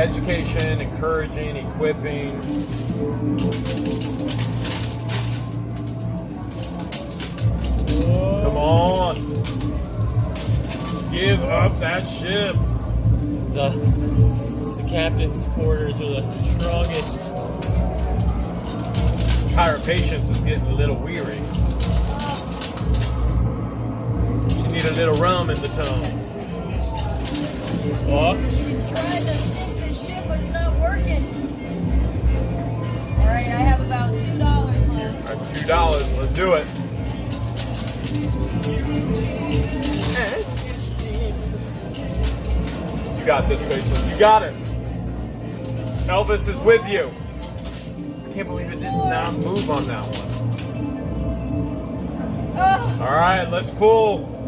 education, encouraging, equipping. Come on. Give up that ship. The captain's quarters are the strongest. Pirate patience is getting a little weary. She need a little rum in the tongue. Oh. She's trying to sink this ship, but it's not working. All right, I have about $2 left. All right, $2. Let's do it. You got this, Patience. You got it. Elvis is with you. I can't believe it did not move on that one. All right, let's pull.